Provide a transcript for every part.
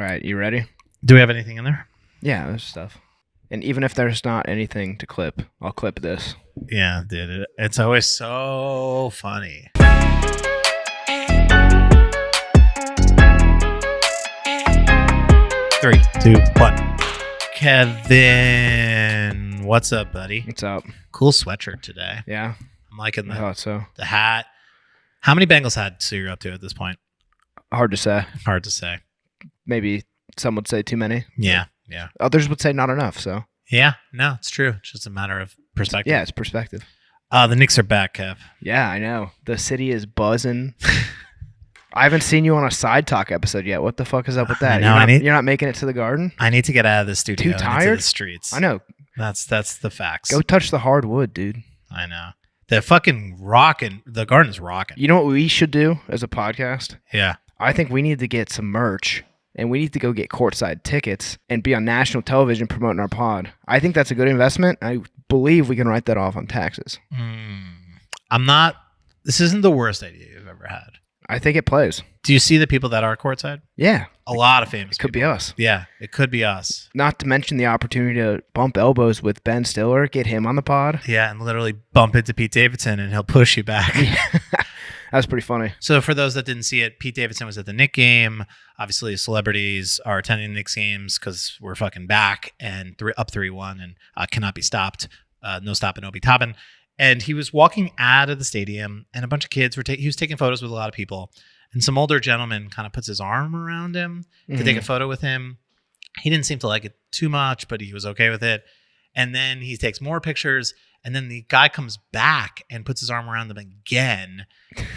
All right, you ready? Do we have anything in there? Yeah, there's stuff. And even if there's not anything to clip, I'll clip this. Yeah, dude. It's always so funny. 3, 2, 1. Kevin, what's up, buddy? What's up? Cool sweatshirt today. Yeah, I'm liking I thought so. the hat. How many Bengals hats are you up to at this point? Hard to say. Hard to say. Maybe some would say too many. Yeah. Others would say not enough, so. Yeah, no, it's true. It's just a matter of perspective. Yeah, it's perspective. The Knicks are back, Kev. Yeah, I know. The city is buzzing. I haven't seen you on a Side Talk episode yet. What the fuck is up with that? I know, You're not making it to the Garden? I need to get out of the studio. Too and into tired? the streets. I know. That's the facts. Go touch the hardwood, dude. I know. The fucking rocking. The Garden's rocking. You know what we should do as a podcast? Yeah. I think we need to get some merch, and we need to go get courtside tickets and be on national television promoting our pod. I think that's a good investment. I believe we can write that off on taxes. This isn't the worst idea you've ever had. I think it plays. Do you see the people that are courtside? Yeah. A lot of famous It could be people. us. Yeah, it could be us. Not to mention the opportunity to bump elbows with Ben Stiller, get him on the pod. Yeah, and literally bump into Pete Davidson and he'll push you back. That was pretty funny. So for those that didn't see it, Pete Davidson was at the Knicks game. Obviously, celebrities are attending the Knicks games because we're fucking back and up 3-1 and cannot be stopped. No stopping, no be topping. And he was walking out of the stadium, and a bunch of kids were he was taking photos with a lot of people. And some older gentleman kind of puts his arm around him to take a photo with him. He didn't seem to like it too much, but he was okay with it. And then he takes more pictures, and then the guy comes back and puts his arm around them again.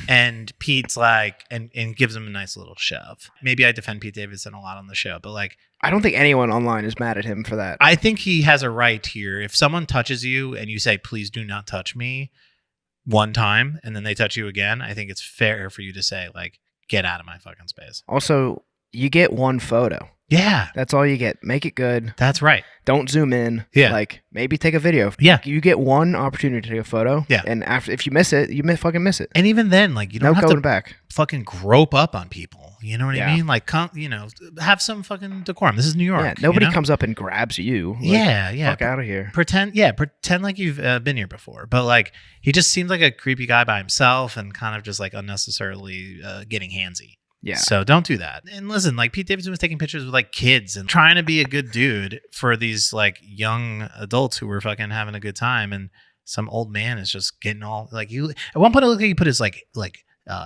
And Pete's like, and gives him a nice little shove. Maybe I defend Pete Davidson a lot on the show, but like, I don't think anyone online is mad at him for that. I think he has a right here. If someone touches you and you say, please do not touch me one time, and then they touch you again, I think it's fair for you to say, like, get out of my fucking space. Also, you get one photo. Yeah. That's all you get. Make it good. That's right. Don't zoom in. Yeah. Like, maybe take a video. Yeah. You get one opportunity to take a photo. Yeah. And if you miss it, you fucking miss it. And even then, like, you don't No have going to back. fucking grope up on people. You know what Yeah. I mean? Like, have some fucking decorum. This is New York. Yeah. Nobody you know? comes up and grabs you. Like, Yeah. Fuck out of here. Pretend like you've been here before. But like, he just seems like a creepy guy by himself and kind of just like unnecessarily getting handsy. Yeah. So don't do that. And listen, like Pete Davidson was taking pictures with like kids and trying to be a good dude for these like young adults who were fucking having a good time. And some old man is just getting all like you. At one point, it looked like he put his like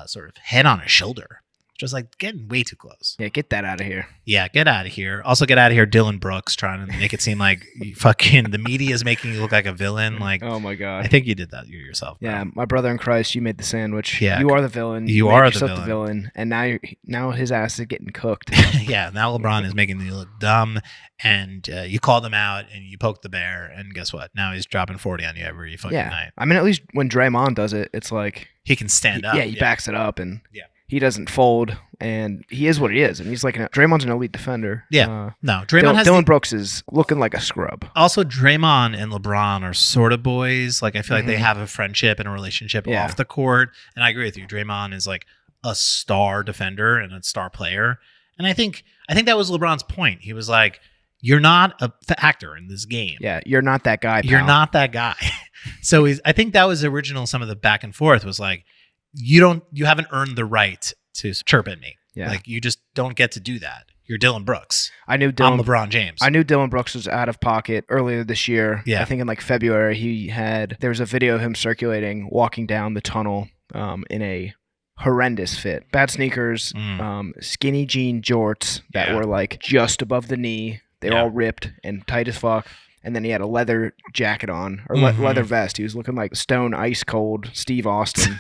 sort of head on his shoulder. Just like getting way too close. Yeah, get that out of here. Yeah, get out of here. Also, get out of here, Dylan Brooks, trying to make it seem like the media is making you look like a villain. Like, Oh my god. I think you did that yourself. Bro. Yeah, my brother in Christ, you made the sandwich. Yeah. You are the villain. You made are the yourself villain. And now his ass is getting cooked. Yeah. Now LeBron is making you look dumb, and you called him out and you poked the bear, and guess what? Now he's dropping 40 on you every fucking night. I mean, at least when Draymond does it, it's like He can stand up. Yeah, he backs it up and Yeah. he doesn't fold, and he is what he is. And he's like Draymond's an elite defender. Yeah. No, Draymond Dylan Brooks is looking like a scrub. Also, Draymond and LeBron are sort of boys. Like, I feel like they have a friendship and a relationship off the court. And I agree with you. Draymond is like a star defender and a star player. And I think that was LeBron's point. He was like, you're not a factor in this game. Yeah, you're not that guy, pal. You're not that guy. So I think that was some of the back and forth was like, you haven't earned the right to chirp at me. Yeah. Like, you just don't get to do that. You're Dylan Brooks. I'm LeBron James. I knew Dylan Brooks was out of pocket earlier this year. Yeah. I think in like February there was a video of him circulating walking down the tunnel in a horrendous fit. Bad sneakers, skinny jean jorts that were like just above the knee. They were all ripped and tight as fuck. And then he had a leather jacket on or leather vest. He was looking like stone ice cold Steve Austin.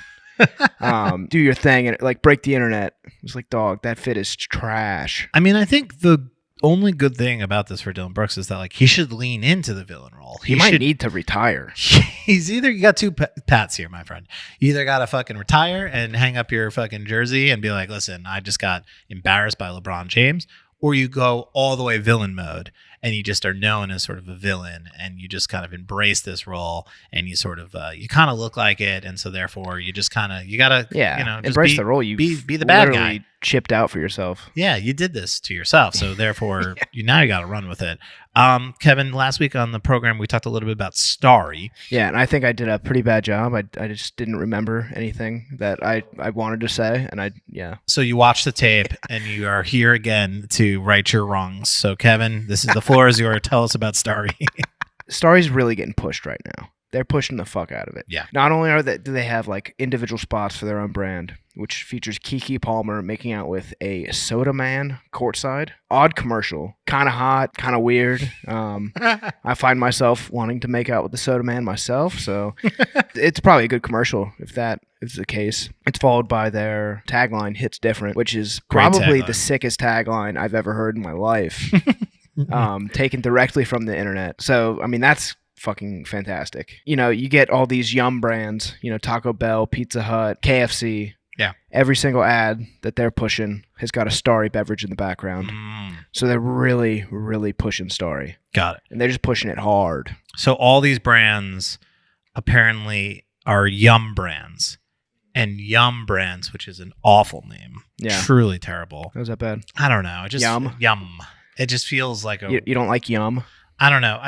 Do your thing and like break the internet. It was like, dog, that fit is trash. I mean, I think the only good thing about this for Dylan Brooks is that like he should lean into the villain role. He might need to retire. You got two paths here, my friend. You either got to fucking retire and hang up your fucking jersey and be like, listen, I just got embarrassed by LeBron James, or you go all the way villain mode and you just are known as sort of a villain, and you just kind of embrace this role, and you sort of you kind of look like it, and so therefore you just kind of you gotta just embrace the role. You be the bad guy. Chipped out for yourself. Yeah, you did this to yourself, so therefore you got to run with it. Kevin, last week on the program we talked a little bit about Starry. Yeah, and I think I did a pretty bad job. I just didn't remember anything that I wanted to say, and So you watched the tape, and you are here again to right your wrongs. So Kevin, the floor is yours. Tell us about Starry. Starry's really getting pushed right now. They're pushing the fuck out of it. Yeah. Not only do they have like individual spots for their own brand, which features Keke Palmer making out with a soda man courtside. Odd commercial. Kind of hot, kind of weird. I find myself wanting to make out with the soda man myself, so it's probably a good commercial if that is the case. It's followed by their tagline, "Hits Different," which is probably the sickest tagline I've ever heard in my life. Taken directly from the internet. So, I mean, that's fucking fantastic. You get all these yum brands, Taco Bell, Pizza Hut, KFC. Yeah. Every single ad that they're pushing has got a Starry beverage in the background. So they're really, really pushing Starry. Got it. And they're just pushing it hard. So all these brands apparently are yum brands. And Yum Brands, which is an awful name. Yeah. Truly terrible. How's that bad? I don't know. Yum. It just feels like You don't like yum? I don't know.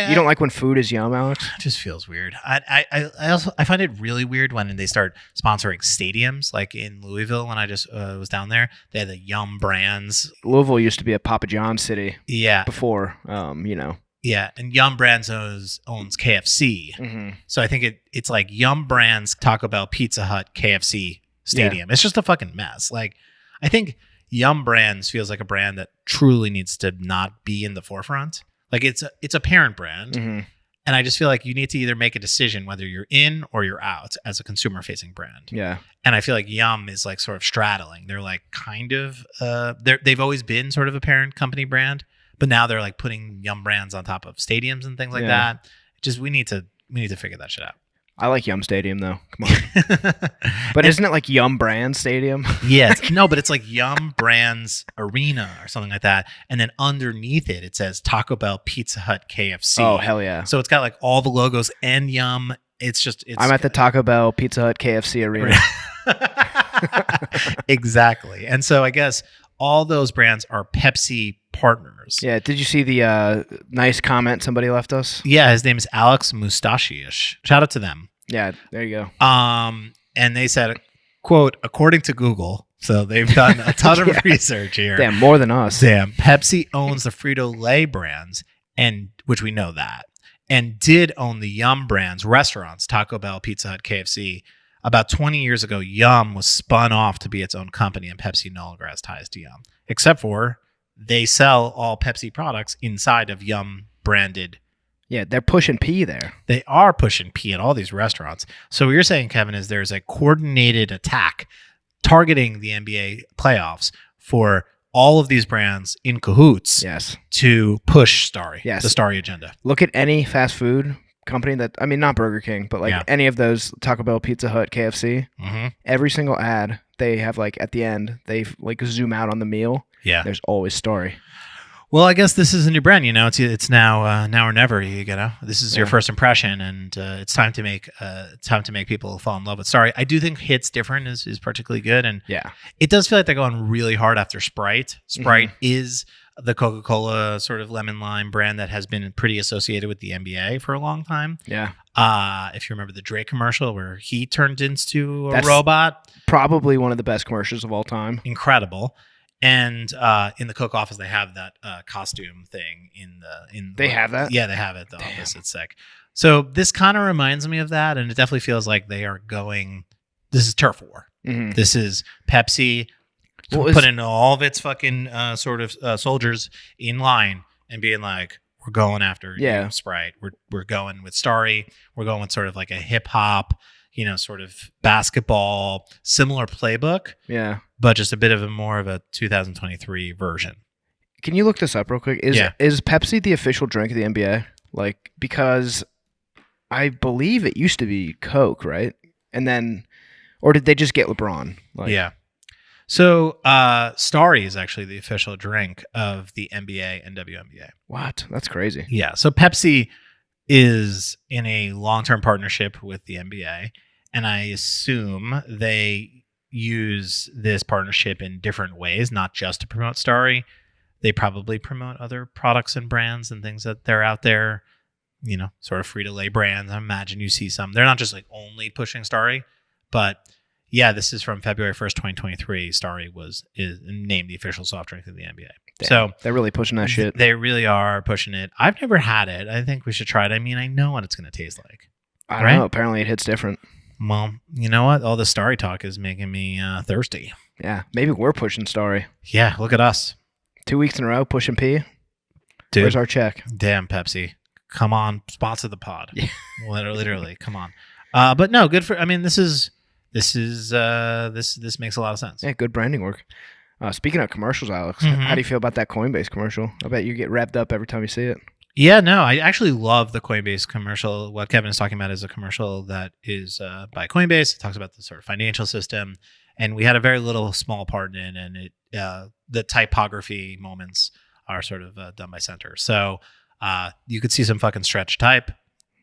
You don't like when food is yum, Alex? It just feels weird. I also find it really weird when they start sponsoring stadiums, like in Louisville when I just was down there. They had the Yum Brands. Louisville used to be a Papa John city. Yeah. Before, Yeah, and Yum Brands owns KFC. Mm-hmm. So I think it's like Yum Brands, Taco Bell, Pizza Hut, KFC stadium. Yeah. It's just a fucking mess. Like, I think Yum Brands feels like a brand that truly needs to not be in the forefront. Like it's a parent brand, mm-hmm. and I just feel like you need to either make a decision whether you're in or you're out as a consumer-facing brand. Yeah, and I feel like Yum is like sort of straddling. They're like kind of they've always been sort of a parent company brand, but now they're like putting Yum Brands on top of stadiums and things like that. Just we need to figure that shit out. I like Yum Stadium though. Come on. But isn't it like Yum Brands Stadium? Yes. No, but it's like Yum Brands Arena or something like that. And then underneath it says Taco Bell, Pizza Hut, KFC. Oh, hell yeah. So it's got like all the logos and Yum. I'm at the Taco Bell, Pizza Hut, KFC Arena. Exactly. And so I guess all those brands are Pepsi partners. Yeah. Did you see the nice comment somebody left us? Yeah. His name is Alex Mustachiish. Shout out to them. Yeah. There you go. And they said, quote, according to Google, so they've done a ton of research here. Damn, more than us. Damn. Pepsi owns the Frito-Lay brands, and which we know that, and did own the Yum Brands restaurants, Taco Bell, Pizza Hut, KFC. About 20 years ago, Yum was spun off to be its own company, and Pepsi no longer has ties to Yum, except for they sell all Pepsi products inside of Yum branded. Yeah, they're pushing P there. They are pushing P at all these restaurants. So what you're saying, Kevin, is there's a coordinated attack targeting the NBA playoffs for all of these brands in cahoots. Yes. To push Starry. Yes. The Starry agenda. Look at any fast food company not Burger King, but any of those, Taco Bell, Pizza Hut, KFC, every single ad they have, like at the end, they like zoom out on the meal. Yeah. There's always Starry. Well, I guess this is a new brand, it's now or never, this is your first impression, and it's time to make people fall in love with Starry. I do think Hits Different is particularly good. And it does feel like they're going really hard after Sprite. Sprite is the Coca-Cola sort of lemon lime brand that has been pretty associated with the NBA for a long time. Yeah. If you remember the Drake commercial where he turned into a robot. Probably one of the best commercials of all time. Incredible. And in the Coke office, they have that costume thing They have that? Yeah, they have it at the office. It's sick. So this kind of reminds me of that, and it definitely feels like they are going. This is turf war. Mm-hmm. This is Pepsi putting all of its fucking sort of soldiers in line and being like, "We're going after Sprite. We're going with Starry. We're going with sort of like a hip hop." Sort of basketball, similar playbook. Yeah. But just a bit of more of a 2023 version. Can you look this up real quick? Is Pepsi the official drink of the NBA? Like, because I believe it used to be Coke, right? And then, or did they just get LeBron? Yeah. So, Starry is actually the official drink of the NBA and WNBA. What? That's crazy. Yeah. So Pepsi is in a long-term partnership with the NBA, and I assume they use this partnership in different ways, not just to promote Starry. They probably promote other products and brands and things that they're out there, you know, sort of free-to-lay brands. I imagine you see some. They're not just like only pushing Starry, but yeah, this is from February 1st, 2023. Starry is named the official soft drink of the NBA. Damn, so they're really pushing that shit. They really are pushing it. I've never had it. I think we should try it. I mean, I know what it's going to taste like. I don't know. Apparently it hits different. Well, you know what? All the Starry talk is making me thirsty. Yeah, maybe we're pushing Starry. Yeah, look at us. 2 weeks in a row pushing P. Dude, where's our check? Damn, Pepsi. Come on, sponsor the pod. Yeah. Literally, come on. But no, good for. I mean, this makes a lot of sense. Yeah, good branding work. Speaking of commercials, Alex, Mhm. how do you feel about that Coinbase commercial? I bet you get revved up every time you see it. Yeah, no, I actually love the Coinbase commercial. What Kevin is talking about is a commercial that is by Coinbase. It talks about the sort of financial system, and we had a very little small part in it, and it the typography moments are sort of done by Center. So you could see some fucking stretch type,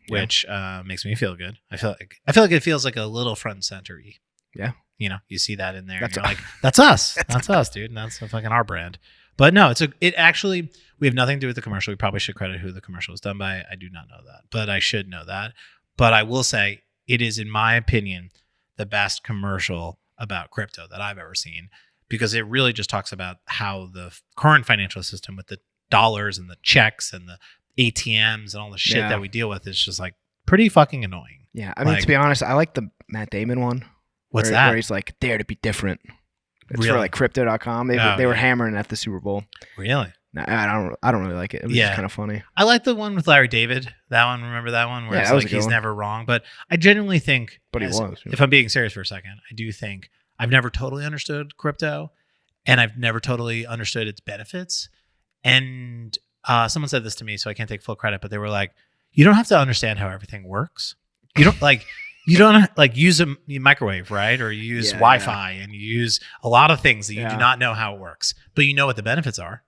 which makes me feel good. I feel like it feels like a little front and center-y. Yeah. You know, you see that in there. That's and you're like, that's us. That's us, dude. And that's fucking our brand. But no, it actually, we have nothing to do with the commercial. We probably should credit who the commercial was done by. I do not know that, but I should know that. But I will say it is, in my opinion, the best commercial about crypto that I've ever seen, because it really just talks about how the current financial system with the dollars and the checks and the ATMs and all the shit that we deal with is just like pretty fucking annoying. Yeah. I mean, to be honest, I like the Matt Damon one. What's that? Where he's like, dare to be different. It's Really? for like crypto.com. They were hammering at the Super Bowl. Really? No, I don't really like it. It was just kind of funny. I like the one with Larry David. That one, remember that one? Where it's like he's never wrong. But I genuinely think, but he was. If I'm being serious for a second, I do think I've never totally understood crypto, and I've never totally understood its benefits. And someone said this to me, so I can't take full credit, but they were like, you don't have to understand how everything works. You don't use a microwave, right? Or you use Wi-Fi and you use a lot of things that you do not know how it works, but you know what the benefits are,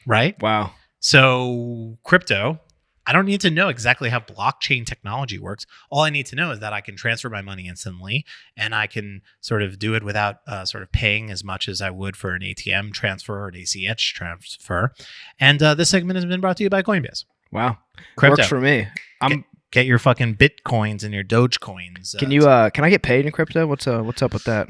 right? Wow. So crypto, I don't need to know exactly how blockchain technology works. All I need to know is that I can transfer my money instantly, and I can sort of do it without sort of paying as much as I would for an ATM transfer or an ACH transfer. And this segment has been brought to you by Coinbase. Wow. Crypto. Works for me. Get your fucking Bitcoins and your Dogecoins. Can I get paid in crypto? What's up with that?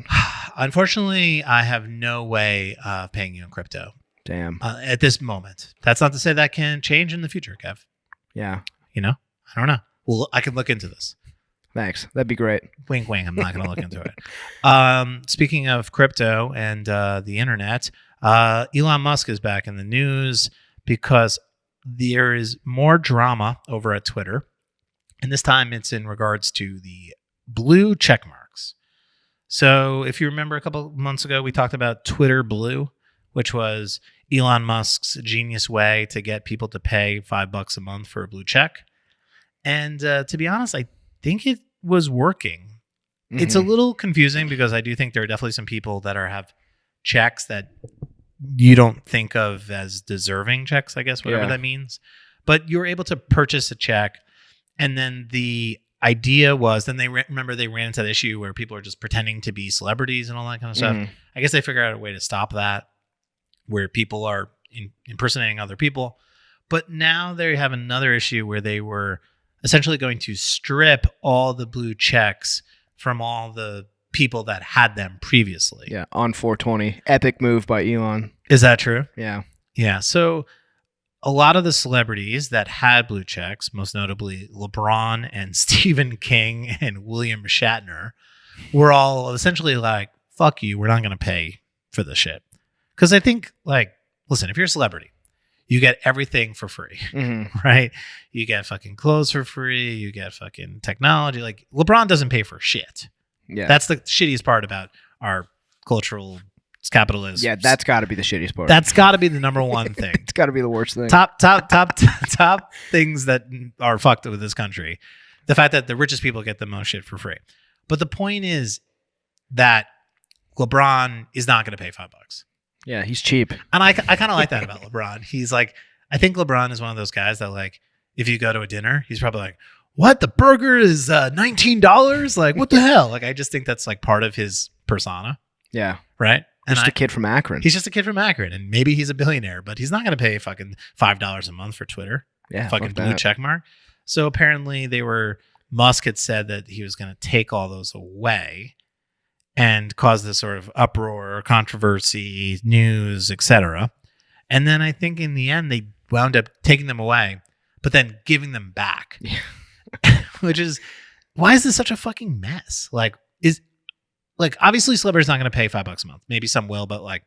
Unfortunately, I have no way of paying you in crypto. Damn. At this moment. That's not to say that can change in the future, Kev. Yeah. You know? I don't know. Well, I can look into this. Thanks. That'd be great. Wink, wink. I'm not going to look into it. Speaking of crypto and the internet, Elon Musk is back in the news because there is more drama over at Twitter. And this time it's in regards to the blue check marks. So if you remember a couple of months ago, we talked about Twitter Blue, which was Elon Musk's genius way to get people to pay $5 a month for a blue check. And to be honest, I think it was working. Mm-hmm. It's a little confusing because I do think there are definitely some people that have checks that you don't think of as deserving checks, I guess, whatever that means. But you're able to purchase a check. And then the idea was, then they ran into the issue where people are just pretending to be celebrities and all that kind of stuff. I guess they figured out a way to stop that, where people are impersonating other people. But now they have another issue where they were essentially going to strip all the blue checks from all the people that had them previously. Yeah, on 420. Epic move by Elon. Is that true? Yeah. Yeah. So a lot of the celebrities that had blue checks, most notably LeBron and Stephen King and William Shatner, were all essentially like, fuck you, we're not going to pay for this shit. Because I think, like, listen, if you're a celebrity, you get everything for free, right? You get fucking clothes for free. You get fucking technology. Like, LeBron doesn't pay for shit. Yeah. That's the shittiest part about our cultural capitalism. Yeah, that's got to be the shittiest part. That's got to be the number one thing. It's got to be the worst thing. Top things that are fucked with this country. The fact that the richest people get the most shit for free. But the point is that LeBron is not going to pay $5. Yeah, he's cheap. And I kind of like that about LeBron. He's like, I think LeBron is one of those guys that like, if you go to a dinner, he's probably like, what? The burger is $19? Like, what the hell? Like, I just think that's like part of his persona. Yeah. Right? And Just a kid from Akron. He's just a kid from Akron. And maybe he's a billionaire, but he's not going to pay fucking $5 a month for Twitter. Yeah. Fucking blue check mark. So apparently Musk had said that he was going to take all those away and cause this sort of uproar, controversy, news, etc. And then I think in the end, they wound up taking them away, but then giving them back. Yeah. Which is, why is this such a fucking mess? Like, obviously celebrities not going to pay $5 a month. Maybe some will, but like,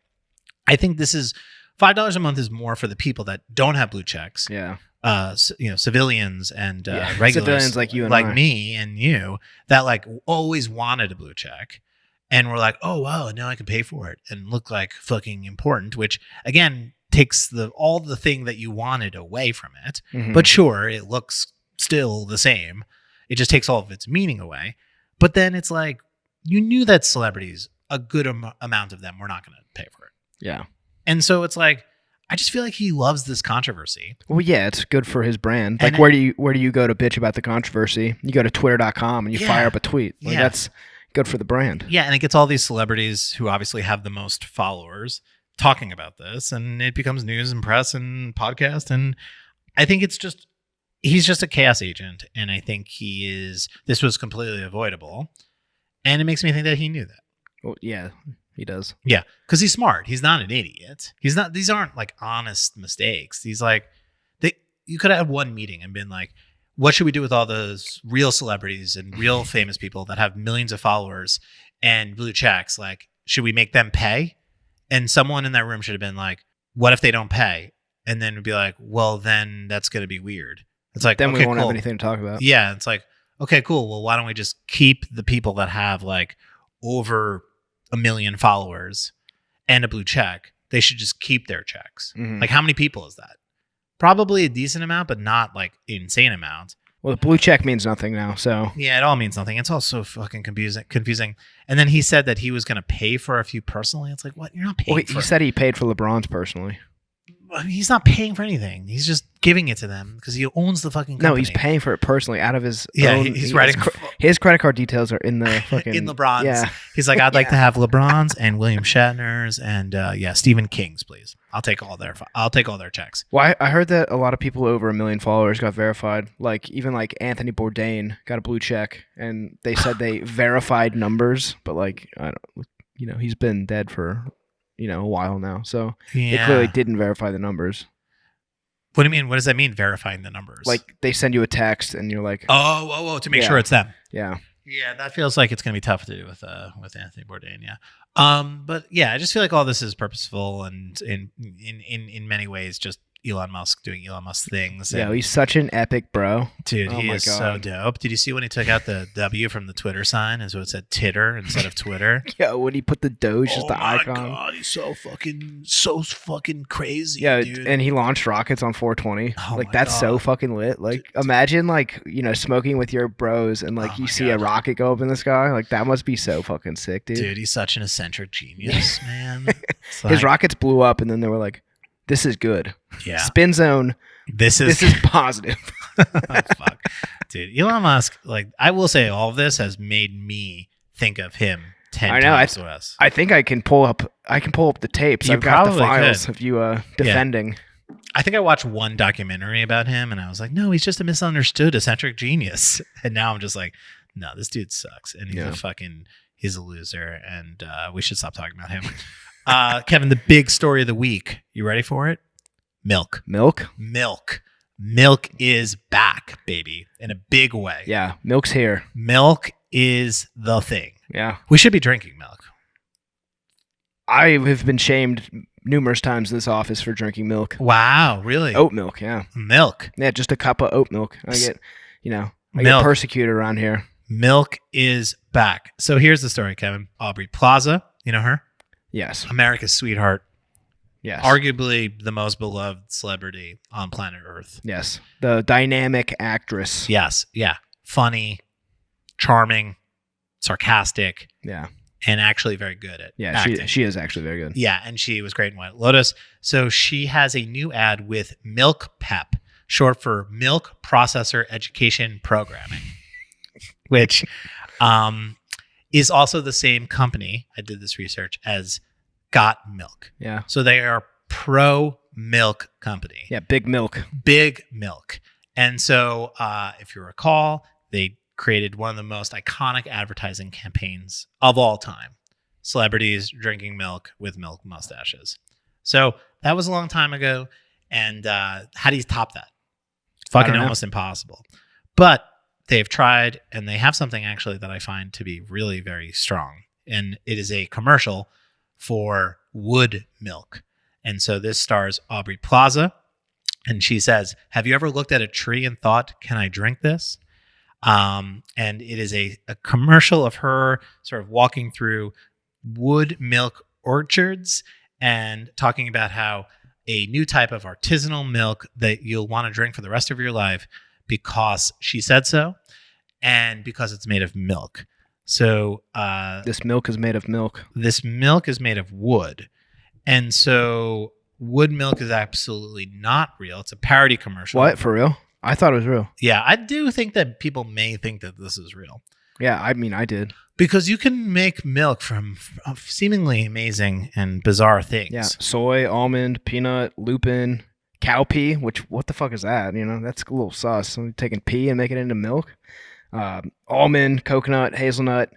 I think this is $5 a month is more for the people that don't have blue checks. Yeah. Civilians and regulars, civilians like you and like I. me and you, that like always wanted a blue check. And we're like, oh, wow, now I can pay for it and look like fucking important, which again takes all the thing that you wanted away from it. Mm-hmm. But sure, it looks still the same. It just takes all of its meaning away. But then it's like, you knew that celebrities, a good amount of them were not going to pay for it. Yeah. And so it's like, I just feel like he loves this controversy. Well, yeah, it's good for his brand. Like, where do you go to bitch about the controversy? You go to twitter.com and you fire up a tweet. Like, that's good for the brand. Yeah, and it gets all these celebrities who obviously have the most followers talking about this, and it becomes news and press and podcast. And I think he's just a chaos agent, and I think this was completely avoidable. And it makes me think that he knew that. Well, yeah, he does. Yeah, because he's smart. He's not an idiot. These aren't like honest mistakes. He's like, you could have had one meeting and been like, what should we do with all those real celebrities and real famous people that have millions of followers and blue checks? Like, should we make them pay? And someone in that room should have been like, what if they don't pay? And then it'd be like, well, then that's going to be weird. It's like, then okay, we won't cool. have anything to talk about. Yeah. It's like, okay, cool. Well, why don't we just keep the people that have like over 1 million followers and a blue check? They should just keep their checks. Mm-hmm. Like, how many people is that? Probably a decent amount, but not like insane amount. Well, the blue check means nothing now, so. Yeah, it all means nothing. It's also fucking confusing. And then he said that he was going to pay for a few personally. It's like, what? You're not paying for he said he paid for LeBron's personally. He's not paying for anything. He's just giving it to them because he owns the fucking company. No, he's paying for it personally out of his own. He's writing. His credit card details are in the fucking. in LeBron's. Yeah. He's like, I'd like to have LeBron's and William Shatner's and Stephen King's, please. I'll take all their checks. Well, I heard that a lot of people over 1 million followers got verified. Like, even like Anthony Bourdain got a blue check, and they said they verified numbers, but like, I don't, he's been dead for a while now, so they clearly didn't verify the numbers. What do you mean? What does that mean, verifying the numbers? Like, they send you a text and you're like, to make sure it's them. Yeah, that feels like it's gonna be tough to do with Anthony Bourdain. But yeah, I just feel like all this is purposeful and in many ways just Elon Musk doing Elon Musk things. Yeah, he's such an epic bro. Dude, he is so dope. Did you see when he took out the W from the Twitter sign and so it said Titter instead of Twitter? Yeah, when he put the Doge as the icon. Oh my God, he's so fucking crazy. Yeah, dude. And he launched rockets on 420. Oh like, that's God. so fucking lit. Like, imagine like, smoking with your bros and like you see a rocket go up in the sky. Like, that must be so fucking sick, dude. Dude, he's such an eccentric genius, man. His rockets blew up and then they were like, this is good. Yeah. Spin zone. This is positive. Fuck. Dude, Elon Musk, like, I will say all of this has made me think of him 10 times less. I think I can pull up the tapes. I've got the files of you defending. Yeah. I think I watched one documentary about him and I was like, no, he's just a misunderstood eccentric genius. And now I'm just like, no, this dude sucks. And he's a loser and we should stop talking about him. Kevin, the big story of the week. You ready for it? Milk is back, baby, in a big way. Yeah, milk's here. Milk is the thing. Yeah. We should be drinking milk. I have been shamed numerous times in this office for drinking milk. Wow, really? Oat milk, yeah. Milk. Yeah, just a cup of oat milk. I get persecuted around here. Milk is back. So here's the story, Kevin. Aubrey Plaza, you know her? Yes. America's sweetheart. Yes. Arguably the most beloved celebrity on planet Earth. Yes. The dynamic actress. Yes. Yeah. Funny, charming, sarcastic. Yeah. and actually very good at Yeah, acting. she is actually very good. Yeah, and she was great in White Lotus. So she has a new ad with Milk Pep, short for Milk Processor Education Programming, which is also the same company, I did this research, as Got Milk. Yeah. So they are pro milk company. Yeah, big milk. Big milk. And so if you recall, they created one of the most iconic advertising campaigns of all time. Celebrities drinking milk with milk mustaches. So that was a long time ago. And how do you top that? Fucking almost impossible. But they've tried, and they have something actually that I find to be really very strong. And it is a commercial for Wood Milk. And so this stars Aubrey Plaza. And she says, "Have you ever looked at a tree and thought, can I drink this?" And it is a commercial of her sort of walking through wood milk orchards and talking about how a new type of artisanal milk that you'll want to drink for the rest of your life because she said so and because it's made of milk. So this milk is made of milk. This milk is made of wood. And so wood milk is absolutely not real. It's a parody commercial. What? For real? I thought it was real. Yeah, I do think that people may think that this is real. Yeah, I mean, I did. Because you can make milk from seemingly amazing and bizarre things. Yeah, soy, almond, peanut, lupin, cow pea, which, what the fuck is that? You know, that's a little sus. So taking pea and making it into milk. Almond, coconut, hazelnut,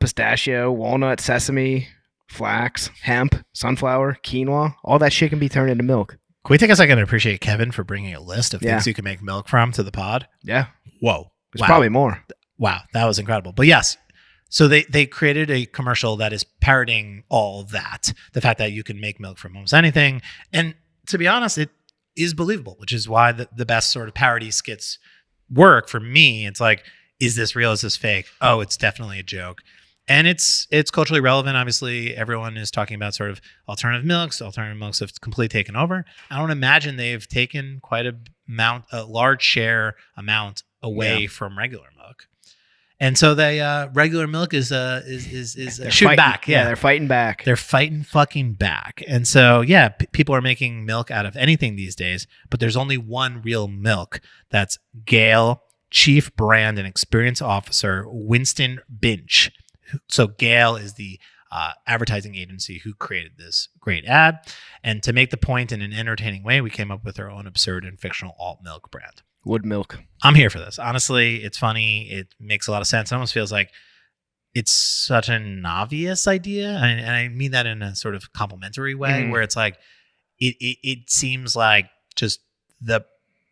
pistachio, walnut, sesame, flax, hemp, sunflower, quinoa. All that shit can be turned into milk. Can we take a second to appreciate Kevin for bringing a list of things you can make milk from to the pod? Yeah. Whoa. There's probably more. Wow, that was incredible. But yes, so they created a commercial that is parodying all that. The fact that you can make milk from almost anything. And to be honest, it is believable, which is why the best sort of parody skits work for me. It's like, is this real? Is this fake? Oh, it's definitely a joke. And it's culturally relevant. Obviously, everyone is talking about sort of alternative milks. Alternative milks have completely taken over. I don't imagine they've taken quite a large share amount away from regular milk. And so they regular milk is shoot back. Yeah, they're fighting back. They're fighting fucking back. And so yeah, people are making milk out of anything these days. But there's only one real milk. That's Gale Chief Brand and Experience Officer Winston Binch. So Gale is the advertising agency who created this great ad. And to make the point in an entertaining way, we came up with our own absurd and fictional alt milk brand. Wood milk. I'm here for this. Honestly, it's funny. It makes a lot of sense. It almost feels like it's such an obvious idea. And I mean that in a sort of complimentary way, where it's like, it seems like just the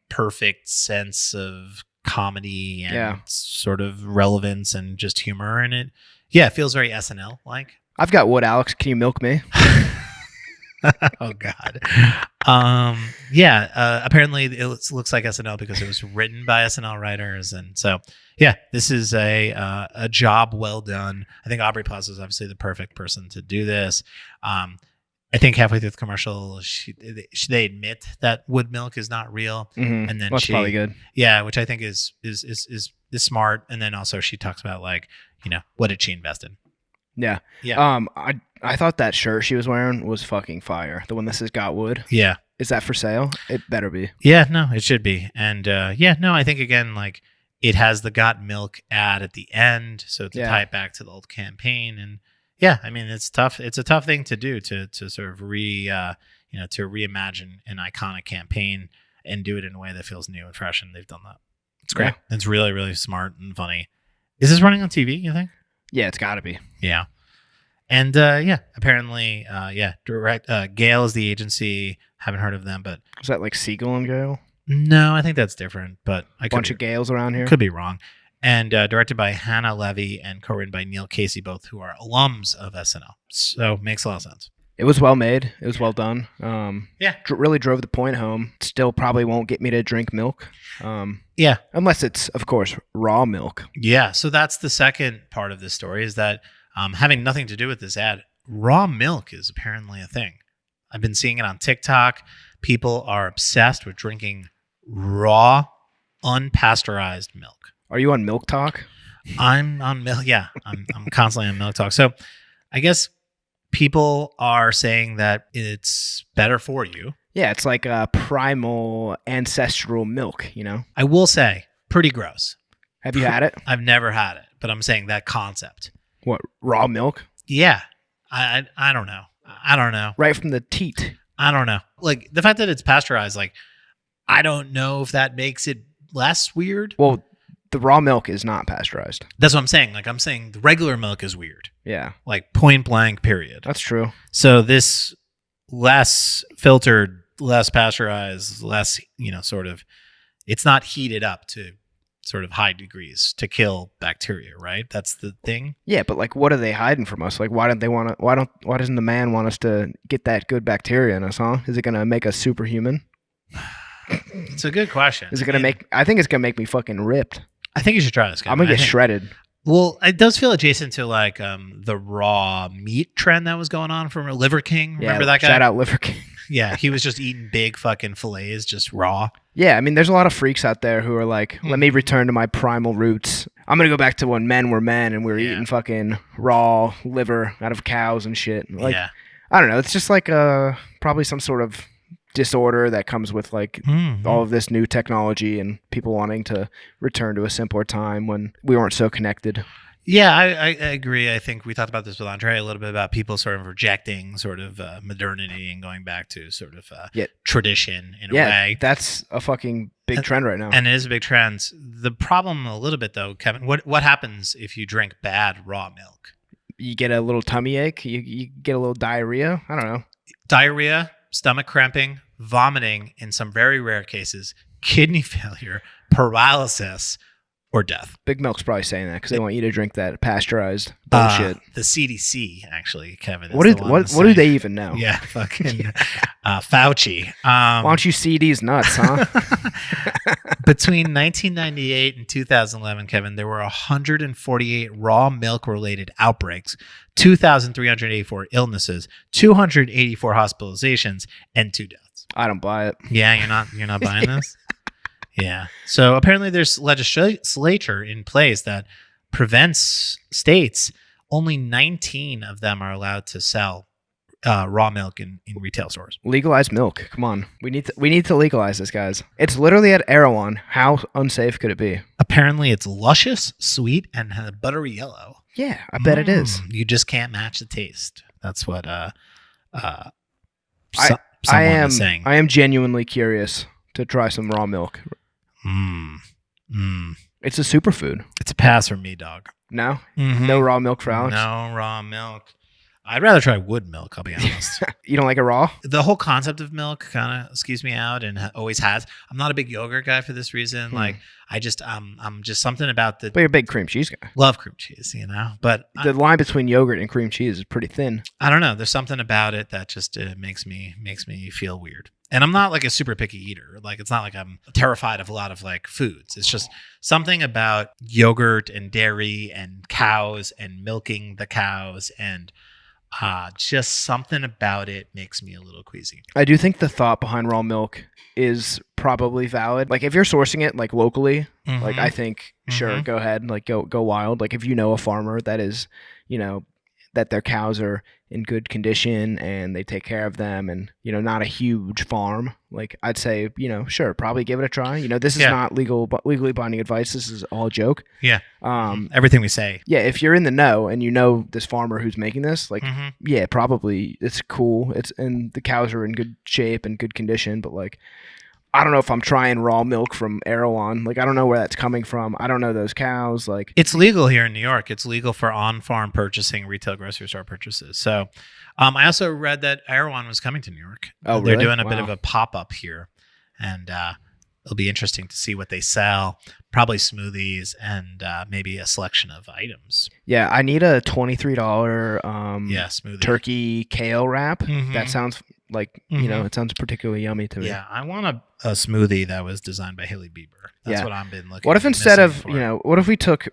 perfect sense of comedy and sort of relevance and just humor in it. Yeah, it feels very SNL like. I've got wood, Alex. Can you milk me? Oh God. Apparently it looks like SNL because it was written by SNL writers, and so this is a job well done. I think Aubrey Plaza is obviously the perfect person to do this. I think halfway through the commercial, they admit that wood milk is not real, and then that's probably good. Yeah, which I think is smart. And then also she talks about like, what did she invest in? Yeah. Yeah. I thought that shirt she was wearing was fucking fire. The one that says "Got Wood." Yeah. Is that for sale? It better be. Yeah. No, it should be. And I think again, like it has the Got Milk ad at the end, so to tie it back to the old campaign. And yeah, I mean it's tough. It's a tough thing to do to sort of to reimagine an iconic campaign and do it in a way that feels new and fresh. And they've done that. It's great. Yeah. It's really, really smart and funny. Is this running on TV? You think? Yeah, it's got to be. Yeah. And apparently, Gale is the agency. Haven't heard of them, but is that like Siegel and Gale? No, I think that's different. But a bunch of Gales around here. Could be wrong. And directed by Hannah Levy and co-written by Neil Casey, both who are alums of SNL. So makes a lot of sense. It was well made. It was well done. Really drove the point home. Still probably won't get me to drink milk. Unless it's, of course, raw milk. Yeah. So that's the second part of this story is that having nothing to do with this ad, raw milk is apparently a thing. I've been seeing it on TikTok. People are obsessed with drinking raw, unpasteurized milk. Are you on Milk Talk? I'm on milk. Yeah, I'm constantly on milk talk. So I guess people are saying that it's better for you. Yeah, it's like a primal ancestral milk, you know? I will say, pretty gross. Have you had it? I've never had it, but I'm saying that concept. What, raw milk? Yeah. I don't know. I don't know. Right from the teat. I don't know. Like the fact that it's pasteurized, like I don't know if that makes it less weird. Well, the raw milk is not pasteurized. That's what I'm saying. Like I'm saying the regular milk is weird. Yeah. Like point blank, period. That's true. So this less filtered, less pasteurized, less, sort of, it's not heated up to sort of high degrees to kill bacteria, right? That's the thing. Yeah, but like, what are they hiding from us? Like, why doesn't the man want us to get that good bacteria in us, huh? Is it gonna make us superhuman? It's a good question. Is it gonna I think it's gonna make me fucking ripped. I think you should try this, Kevin. I'm gonna get shredded. Well, it does feel adjacent to like the raw meat trend that was going on from Liver King. Remember that guy? Shout out Liver King. Yeah, he was just eating big fucking fillets, just raw. Yeah, I mean, there's a lot of freaks out there who are like, let me return to my primal roots. I'm going to go back to when men were men and we were eating fucking raw liver out of cows and shit. Like, I don't know. It's just like probably some sort of disorder that comes with like all of this new technology and people wanting to return to a simpler time when we weren't so connected. Yeah, I agree. I think we talked about this with Andre a little bit about people sort of rejecting sort of modernity and going back to sort of tradition in a way. Yeah, that's a fucking big trend right now. And it is a big trend. The problem a little bit though, Kevin, what happens if you drink bad raw milk? You get a little tummy ache. You get a little diarrhea. I don't know. Diarrhea, stomach cramping, vomiting, in some very rare cases, kidney failure, paralysis, or death. Big Milk's probably saying that because they want you to drink that pasteurized bullshit. The CDC, actually, Kevin. What do they even know? Yeah, fucking Fauci. Why don't you see these nuts, huh? Between 1998 and 2011, Kevin, there were 148 raw milk-related outbreaks, 2,384 illnesses, 284 hospitalizations, and 2 deaths. I don't buy it. Yeah, you're not buying this? Yeah. So apparently there's legislature in place that prevents states. Only 19 of them are allowed to sell raw milk in retail stores. Legalize milk. Come on. We need to legalize this, guys. It's literally at Erewhon. How unsafe could it be? Apparently it's luscious, sweet, and buttery yellow. Yeah, I bet it is. You just can't match the taste. That's what someone is saying. I am genuinely curious to try some raw milk. It's a superfood. It's a pass for me, dog. No? No raw milk for Alex? No raw milk. I'd rather try wood milk, I'll be honest. You don't like it raw? The whole concept of milk kind of skews me out and always has. I'm not a big yogurt guy for this reason. Like, I'm just something about the... But you're a big cream cheese guy. Love cream cheese, But the line between yogurt and cream cheese is pretty thin. I don't know. There's something about it that just makes me feel weird. And I'm not like a super picky eater. Like, it's not like I'm terrified of a lot of like foods. It's just something about yogurt and dairy and cows and milking the cows and just something about it makes me a little queasy. I do think the thought behind raw milk is probably valid. Like if you're sourcing it like locally, like I think sure, go ahead, like go wild. Like if you know a farmer that is, that their cows are in good condition and they take care of them and, not a huge farm, like I'd say, sure, probably give it a try. This is not legally binding advice. This is all a joke. Yeah. Everything we say. Yeah. If you're in the know and this farmer who's making this, like, yeah, probably it's cool. And the cows are in good shape and good condition, but like, I don't know if I'm trying raw milk from Erewhon. Like, I don't know where that's coming from. I don't know those cows. Like, it's legal here in New York. It's legal for on-farm purchasing, retail grocery store purchases. So, I also read that Erewhon was coming to New York. Oh, They're really? doing a bit of a pop-up here, and it'll be interesting to see what they sell. Probably smoothies and maybe a selection of items. Yeah, I need a $23 smoothie. turkey kale wrap. That sounds like, it sounds particularly yummy to me. Yeah, I want a smoothie that was designed by Haley Bieber. That's what I've been looking. What if instead of, what if we took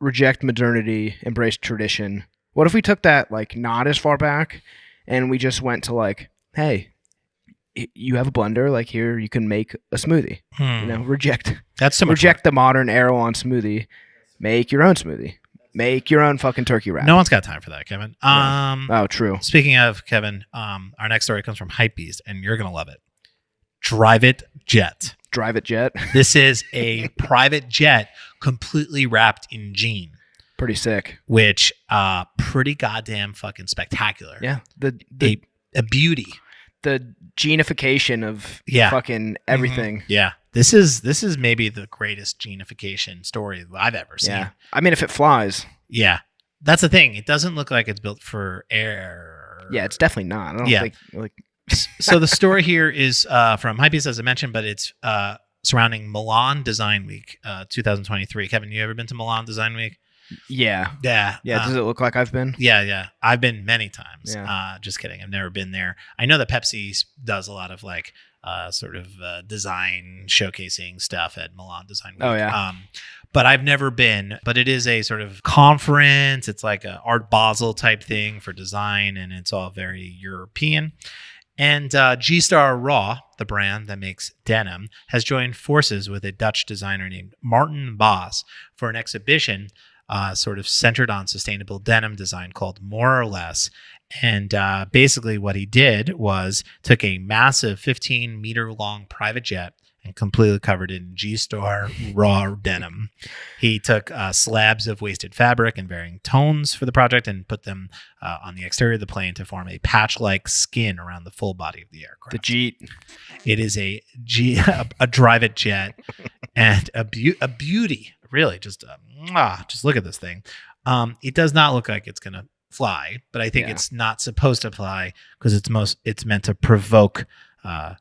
reject modernity, embrace tradition? What if we took that like not as far back and we just went to like, hey, you have a blender, like here you can make a smoothie. Reject that's so much reject the modern Erewhon smoothie. Make your own smoothie. Make your own fucking turkey wrap. No one's got time for that, Kevin. Oh, true. Speaking of Kevin, our next story comes from Hypebeast, and you're gonna love it. Drivate Jeat. Drivate Jeat. This is a private jet completely wrapped in jean. Pretty sick. Which pretty goddamn fucking spectacular. Yeah. A beauty. The genification of fucking everything. Mm-hmm. Yeah. This is maybe the greatest genification story I've ever seen. Yeah. I mean, if it flies. Yeah. That's the thing. It doesn't look like it's built for air. Yeah, it's definitely not. I don't think like So the story here is from Hypebeast, as I mentioned, but it's surrounding Milan Design Week 2023. Kevin, you ever been to Milan Design Week? Yeah. Yeah. Does it look like I've been? Yeah. I've been many times. Yeah. Just kidding. I've never been there. I know that Pepsi does a lot of like sort of design showcasing stuff at Milan Design Week. Oh, yeah. But I've never been. But it is a sort of conference. It's like a Art Basel type thing for design, and it's all very European. And G-Star Raw, the brand that makes denim, has joined forces with a Dutch designer named Martin Bos for an exhibition sort of centered on sustainable denim design called More or Less. And basically what he did was took a massive 15-meter long private jet and completely covered it in G-Star Raw denim. He took slabs of wasted fabric in varying tones for the project and put them on the exterior of the plane to form a patch-like skin around the full body of the aircraft. The Jeat. It is a Drivate Jeat and a beauty. Really, just look at this thing. It does not look like it's going to fly, but I think it's not supposed to fly because it's meant to provoke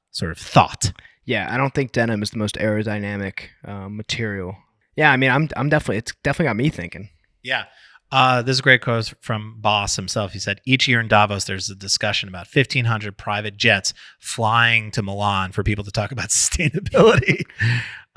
sort of thought. Yeah, I don't think denim is the most aerodynamic material. Yeah, I mean, it's definitely got me thinking. Yeah. This is a great quote from Boss himself. He said, each year in Davos, there's a discussion about 1,500 private jets flying to Milan for people to talk about sustainability.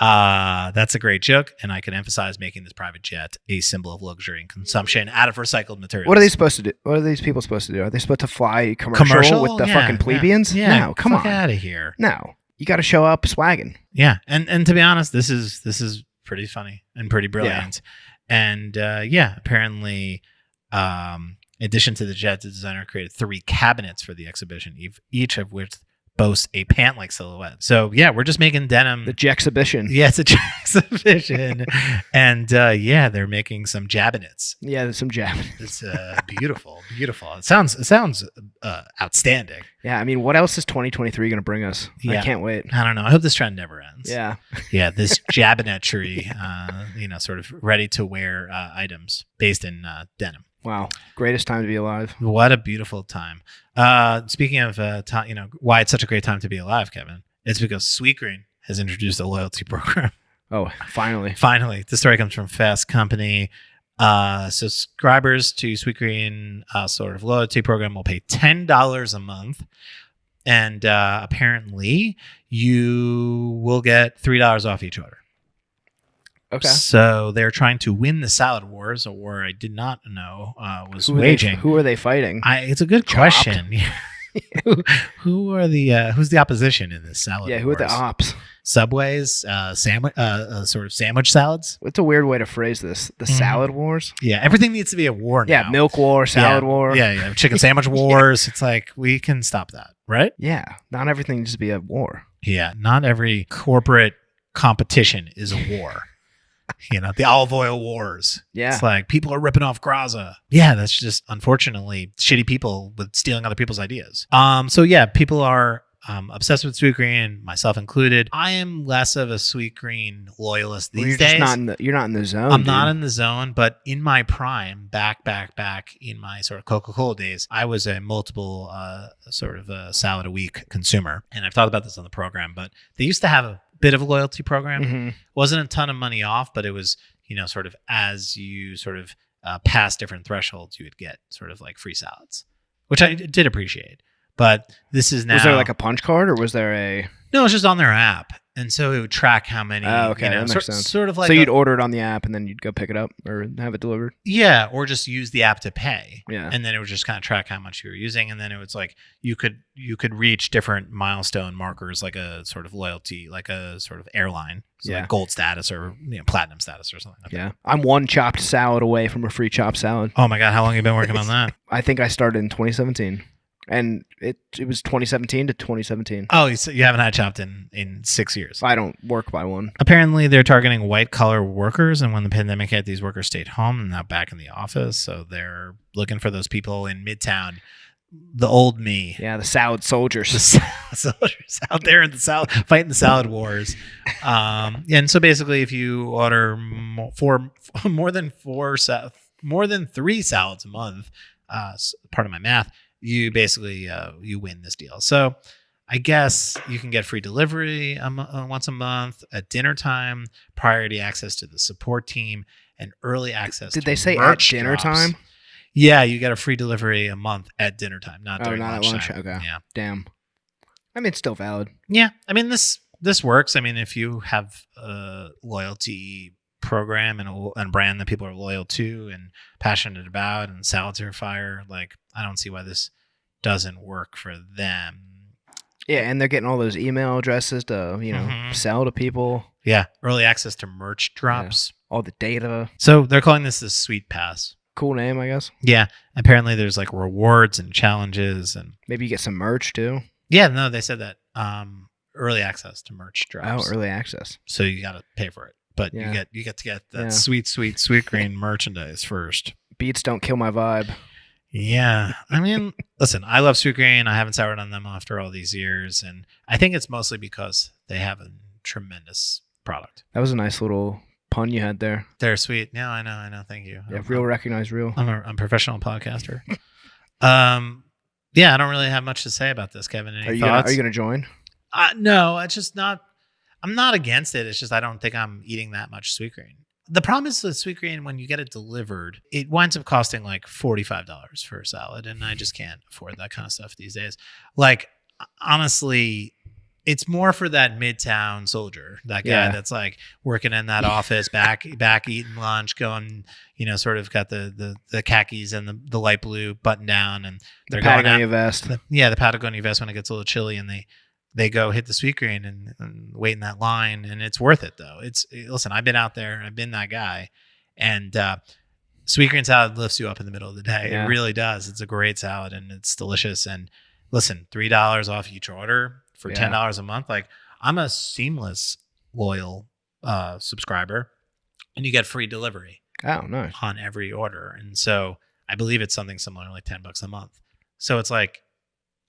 That's a great joke, and I can emphasize making this private jet a symbol of luxury and consumption out of recycled materials. What are they supposed to do? What are these people supposed to do? Are they supposed to fly commercial with the fucking plebeians? Yeah. No, come on. Out of here. No. You got to show up swagging. Yeah, and to be honest, this is pretty funny and pretty brilliant. And apparently, in addition to the jet, the designer created 3 cabinets for the exhibition, each of which boasts a pant-like silhouette. So we're just making denim. The Jexhibition. Yeah, it's a Jexhibition. And they're making some jabinets. Yeah, there's some jabinets. It's beautiful. It sounds outstanding. Yeah, I mean, what else is 2023 going to bring us? Yeah. I can't wait. I don't know. I hope this trend never ends. Yeah. Yeah, this jabinetry, sort of ready-to-wear items based in denim. Wow. Greatest time to be alive. What a beautiful time. Speaking of why it's such a great time to be alive, Kevin, it's because Sweetgreen has introduced a loyalty program. Oh, finally. Finally. This story comes from Fast Company. Subscribers to Sweetgreen sort of loyalty program will pay $10 a month. And apparently you will get $3 off each order. Okay. So they're trying to win the salad wars, a war I did not know was waging. Who are they fighting? It's a good question. Who's the opposition in this salad? Yeah, who wars? are the ops? Subways, sort of sandwich salads. It's a weird way to phrase this. The salad wars. Yeah, everything needs to be a war now. Yeah, milk war, salad war. Yeah, chicken sandwich wars. It's like we can stop that, right? Yeah, not everything needs to be a war. Yeah, not every corporate competition is a war. The olive oil wars. Yeah. It's like people are ripping off Graza. Yeah, that's just unfortunately shitty people with stealing other people's ideas. People are obsessed with Sweetgreen, myself included. I am less of a Sweetgreen loyalist these days. You're not in the zone. I'm not in the zone, but in my prime, back in my sort of Coca-Cola days, I was a multiple sort of a salad a week consumer. And I've thought about this on the program, but they used to have a bit of a loyalty program. Mm-hmm. Wasn't a ton of money off, but it was, sort of as you sort of pass different thresholds, you would get sort of like free salads, which I did appreciate. But this is now. Was there like a punch card or was there a? No, it's just on their app. And so it would track how many. Oh, okay, that makes sense. Sort of like so you'd order it on the app and then you'd go pick it up or have it delivered. Yeah, or just use the app to pay. Yeah. And then it would just kind of track how much you were using, and then it was like you could reach different milestone markers, like a sort of loyalty, like a sort of airline, so like gold status or platinum status or something like that. I'm one chopped salad away from a free chopped salad. Oh my god, how long have you been working on that? I think I started in 2017. And it was 2017 to 2017. Oh, you haven't had chopped in 6 years. I don't work by one. Apparently, they're targeting white-collar workers, and when the pandemic hit, these workers stayed home and now back in the office. So they're looking for those people in Midtown, the old me. Yeah, the salad soldiers. The salad soldiers out there in the salad, fighting the salad wars. And so basically, if you order more than 3 salads a month, part of my math, you basically you win this deal. So I guess you can get free delivery once a month at dinner time, priority access to the support team, and early access. Did they say at dinner time? Yeah, you get a free delivery a month at dinner time, not during lunch. At lunch. Okay. Yeah. Damn. I mean, it's still valid. Yeah. I mean, this works. I mean, if you have a loyalty program and a brand that people are loyal to and passionate about, and salads are fire, like I don't see why this doesn't work for them. Yeah, and they're getting all those email addresses to sell to people. Yeah, early access to merch drops. Yeah. All the data. So they're calling this the Sweet Pass. Cool name, I guess. Yeah, apparently there's like rewards and challenges, and maybe you get some merch too. Yeah, no, they said that early access to merch drops. Oh, early access. So you got to pay for it. But you get to get that sweet Sweetgreen merchandise first. Beats don't kill my vibe. Yeah. I mean, listen, I love Sweetgreen. I haven't soured on them after all these years. And I think it's mostly because they have a tremendous product. That was a nice little pun you had there. They're sweet. Yeah, I know. Thank you. Yeah, real recognize real. I'm a professional podcaster. Yeah, I don't really have much to say about this, Kevin. Any thoughts? Are you going to join? No, it's just not. I'm not against it. It's just I don't think I'm eating that much Sweetgreen. The problem is with Sweetgreen, when you get it delivered, it winds up costing like $45 for a salad, and I just can't afford that kind of stuff these days. Like, honestly, it's more for that Midtown soldier, that guy that's like working in that office, back eating lunch, going, sort of got the khakis and the light blue button down, and they're the Patagonia vest. The Patagonia vest when it gets a little chilly, and they go hit the Sweetgreen and wait in that line, and it's worth it though. Listen, I've been out there, I've been that guy, and Sweetgreen salad lifts you up in the middle of the day. Yeah. It really does. It's a great salad and it's delicious. And listen, $3 off each order for $10 a month. Like, I'm a Seamless loyal subscriber, and you get free delivery. Oh, nice. On every order. And so I believe it's something similar, like $10 a month. So it's like,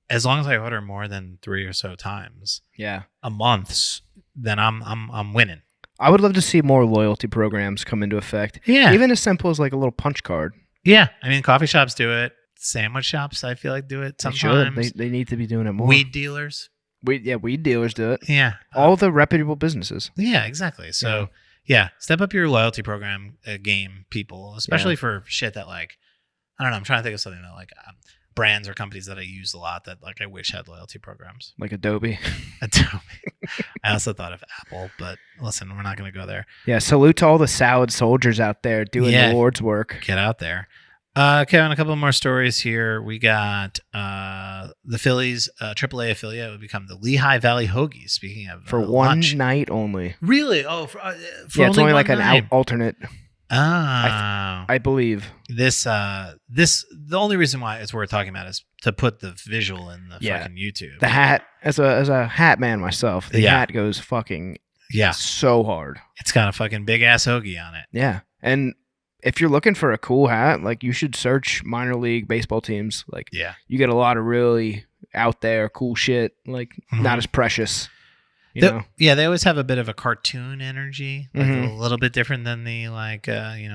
as long as I order more than 3 or so times a month, then I'm winning. I would love to see more loyalty programs come into effect. Yeah. Even as simple as like a little punch card. Yeah. I mean, coffee shops do it. Sandwich shops, I feel like, do it sometimes. They should. They need to be doing it more. Weed dealers. Weed dealers do it. Yeah. All the reputable businesses. Yeah, exactly. So, step up your loyalty program game, people, especially for shit that, like, I don't know, I'm trying to think of something that, like, brands or companies that I use a lot that, like, I wish had loyalty programs. Like Adobe. I also thought of Apple, but listen, we're not going to go there. Yeah, salute to all the salad soldiers out there doing the Lord's work. Get out there. Kevin, a couple more stories here. We got the Phillies AAA affiliate would become the Lehigh Valley Hoagies. Speaking of for one night only. Really? Oh, for it's only like night. An alternate. Oh, I believe this. The only reason why it's worth talking about is to put the visual in the fucking YouTube. The hat, as a hat man myself, the hat goes fucking so hard. It's got a fucking big ass hoagie on it. Yeah, and if you're looking for a cool hat, like, you should search minor league baseball teams. Like, you get a lot of really out there cool shit. Like, not as precious. You know? Yeah, they always have a bit of a cartoon energy, like a little bit different than the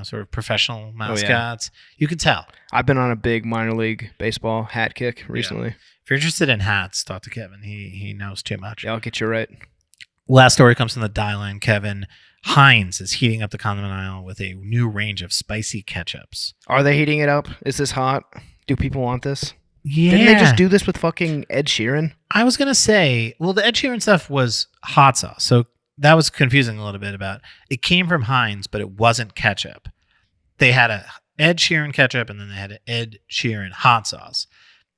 sort of professional mascots. You can tell. I've been on a big minor league baseball hat kick recently. If you're interested in hats, talk to Kevin. He knows too much. Yeah, I'll get you right. Last story comes from the dial line, Kevin. Heinz is heating up the condiment aisle with a new range of spicy ketchups. Are they heating it up? Is this hot? Do people want this? Yeah. Didn't they just do this with fucking Ed Sheeran? I was gonna say, well, the Ed Sheeran stuff was hot sauce, so that was confusing a little bit about. It came from Heinz, but it wasn't ketchup. They had a Ed Sheeran ketchup, and then they had an Ed Sheeran hot sauce,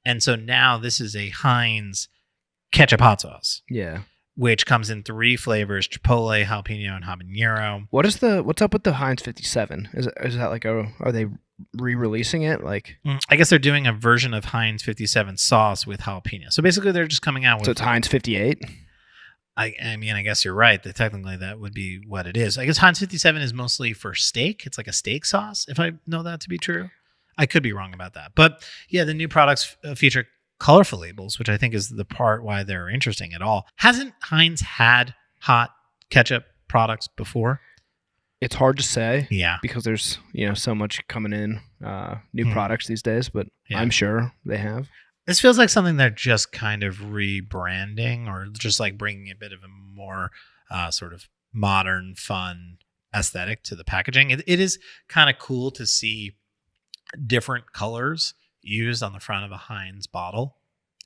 and so now this is a Heinz ketchup hot sauce. Yeah. Which comes in 3 flavors: chipotle, jalapeno, and habanero. What's up with the Heinz 57? Is that like are they re-releasing it? Like, I guess they're doing a version of Heinz 57 sauce with jalapeno. So basically, they're just coming out with. So it's Heinz 58. I mean, I guess you're right. That technically that would be what it is. I guess Heinz 57 is mostly for steak. It's like a steak sauce, if I know that to be true. I could be wrong about that, but yeah, the new products feature colorful labels, which I think is the part why they're interesting at all. Hasn't Heinz had hot ketchup products before? It's hard to say. Yeah. Because there's, so much coming in, new products these days, but Yeah. I'm sure they have. This feels like something they're just kind of rebranding or just like bringing a bit of a more sort of modern, fun aesthetic to the packaging. It is kind of cool to see different colors used on the front of a Heinz bottle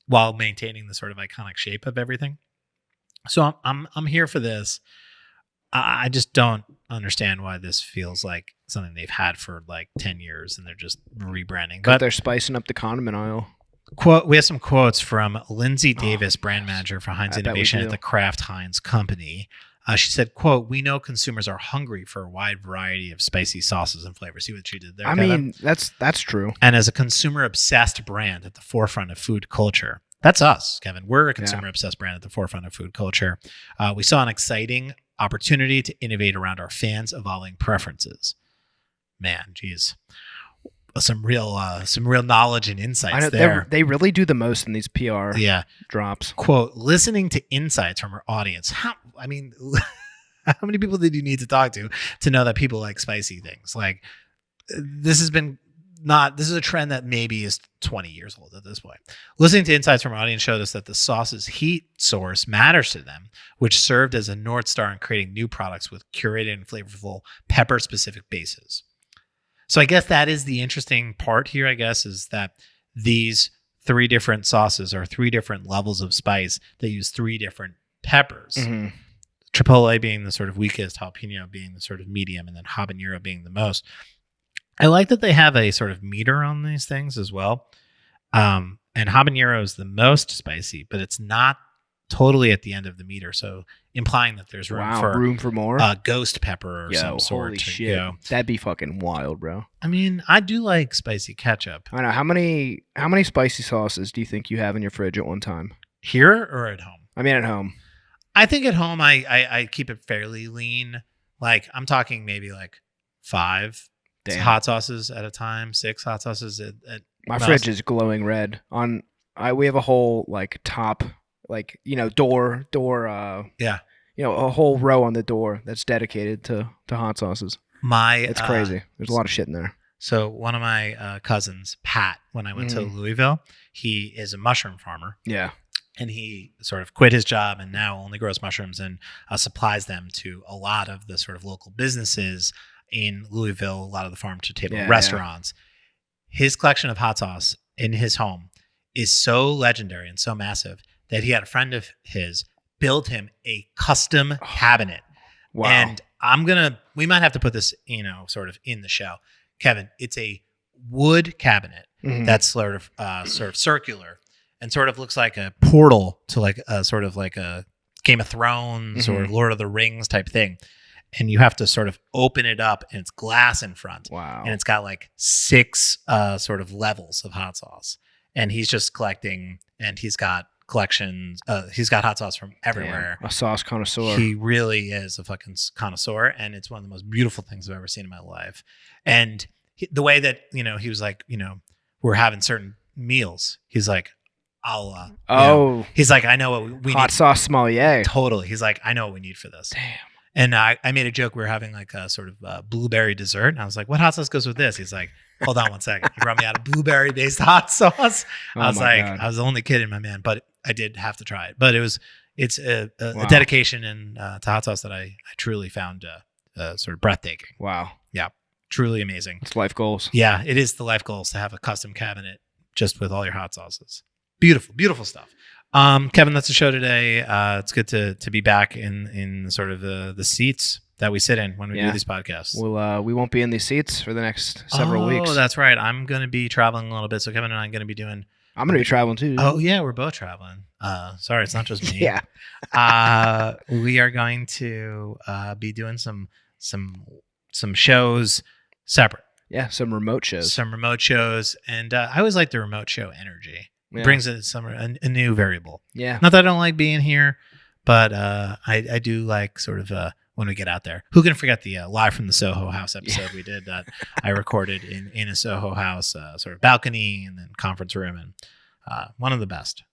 while maintaining the sort of iconic shape of everything. So I'm here for this. I just don't understand why this feels like something they've had for like 10 years and they're just rebranding. But they're spicing up the condiment aisle. We have some quotes from Lindsay Davis, brand manager for Heinz Innovation at the Kraft Heinz Company. She said, quote, "We know consumers are hungry for a wide variety of spicy sauces and flavors." See what she did there, Kevin? Mean, that's true. And as a consumer-obsessed brand at the forefront of food culture, that's us, Kevin. We're a consumer-obsessed brand at the forefront of food culture. We saw an exciting opportunity to innovate around our fans' evolving preferences. Man, geez. Some real knowledge and insights I know, there. They really do the most in these PR drops. Quote, "Listening to insights from our audience." How many people did you need to talk to know that people like spicy things? Like, this is a trend that maybe is 20 years old at this point. Listening to insights from our audience showed us that the sauce's heat source matters to them, which served as a North Star in creating new products with curated and flavorful pepper-specific bases. So I guess that is the interesting part here, I guess, is that these 3 different sauces are 3 different levels of spice that use 3 different peppers. Mm-hmm. Chipotle being the sort of weakest, jalapeno being the sort of medium, and then habanero being the most. I like that they have a sort of meter on these things as well. And habanero is the most spicy, but it's not totally at the end of the meter. So implying that there's room for more ghost pepper or some sort. Holy shit. Go. That'd be fucking wild, bro. I mean, I do like spicy ketchup. I know. How many spicy sauces do you think you have in your fridge at one time? Here or at home? I mean, at home. I think at home I keep it fairly lean. Like, I'm talking maybe like 5 hot sauces at a time, 6 hot sauces at my fridge is glowing red. We have a whole like top, like, door a whole row on the door that's dedicated to hot sauces. It's crazy. There's a lot of shit in there. So one of my cousins, Pat, when I went to Louisville, he is a mushroom farmer. Yeah. And he sort of quit his job and now only grows mushrooms and supplies them to a lot of the sort of local businesses in Louisville, a lot of the farm-to-table restaurants. Yeah. His collection of hot sauce in his home is so legendary and so massive that he had a friend of his build him a custom cabinet. Wow. And we might have to put this, sort of in the show. Kevin, it's a wood cabinet that's sort of circular and sort of looks like a portal to like a sort of like a Game of Thrones or Lord of the Rings type thing. And you have to sort of open it up and it's glass in front. Wow. And it's got like 6 sort of levels of hot sauce. And he's just collecting, and he's got collections. He's got hot sauce from everywhere. Damn, a sauce connoisseur. He really is a fucking connoisseur. And it's one of the most beautiful things I've ever seen in my life. And the way that, he was like, we're having certain meals. He's like, he's like, I know what we need. Hot sauce sommelier. Totally. He's like, I know what we need for this. Damn. And I made a joke. We were having like a sort of blueberry dessert. And I was like, what hot sauce goes with this? He's like, hold on one second. He brought me out a blueberry-based hot sauce. I was like, God. I was only kidding, my man. But I did have to try it. But it's a dedication to hot sauce that I truly found sort of breathtaking. Wow. Yeah. Truly amazing. It's life goals. Yeah, it is the life goals to have a custom cabinet just with all your hot sauces. Beautiful stuff. Kevin, that's the show today. It's good to be back in sort of the seats that we sit in when we do these podcasts. We won't be in these seats for the next several weeks. Oh, that's right. I'm going to be traveling a little bit, so Kevin and I are going to be doing. I'm going to be traveling too. Oh yeah, we're both traveling. Sorry, it's not just me. Yeah. We are going to be doing some shows separate. Yeah, some remote shows. And I always like the remote show energy. It brings it a new variable. Yeah. Not that I don't like being here, but I do like sort of when we get out there. Who can forget the live from the Soho House episode we did that I recorded in a Soho House sort of balcony and then conference room, and one of the best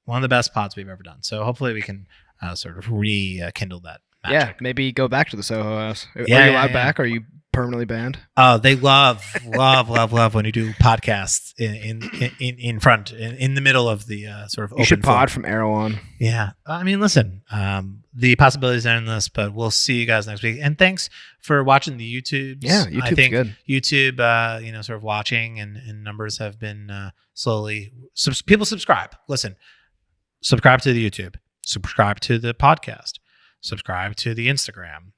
pods we've ever done. So hopefully we can sort of rekindle that magic. Yeah, maybe go back to the Soho House. Are Yeah, you allowed back? Or are you permanently banned? They love when you do podcasts in front, in the middle of the sort of open. You should pod floor. from Erewhon. Yeah. I mean, listen, the possibilities are endless, but we'll see you guys next week. And thanks for watching the YouTubes. Yeah, YouTube's I think good. YouTube, sort of watching and numbers have been slowly. People subscribe. Listen, subscribe to the YouTube. Subscribe to the podcast. Subscribe to the Instagram.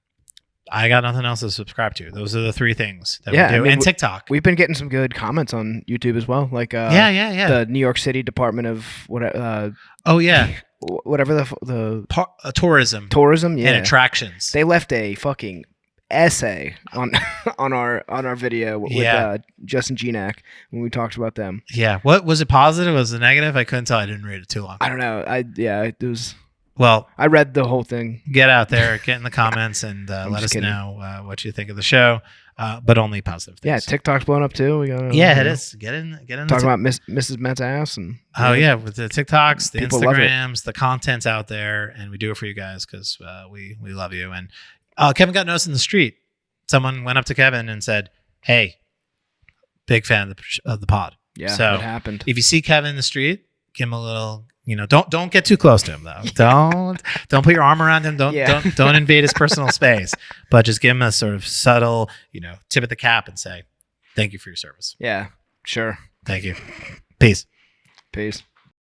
I got nothing else to subscribe to. Those are the three things that we do. I mean, and TikTok. We've been getting some good comments on YouTube as well. Like the New York City Department of whatever the tourism and attractions. They left a fucking essay on our video with Justin Genak when we talked about them. Yeah. What was it, positive? Was it negative? I couldn't tell. I didn't read it too long. I don't know. It was. Well, I read the whole thing. Get out there, get in the comments, and let us know what you think of the show. But only positive things. Yeah, TikTok's blowing up too. It is. Get in. Talking about Mrs. Met's ass and. With the TikToks, the Instagrams, the content's out there, and we do it for you guys because we love you. And Kevin got noticed in the street. Someone went up to Kevin and said, "Hey, big fan of the pod." Yeah, so it happened. If you see Kevin in the street, give him a little. Don't get too close to him though. Don't put your arm around him. Don't invade his personal space. But just give him a sort of subtle, tip of the cap and say, "Thank you for your service." Yeah, sure. Thank you. Peace.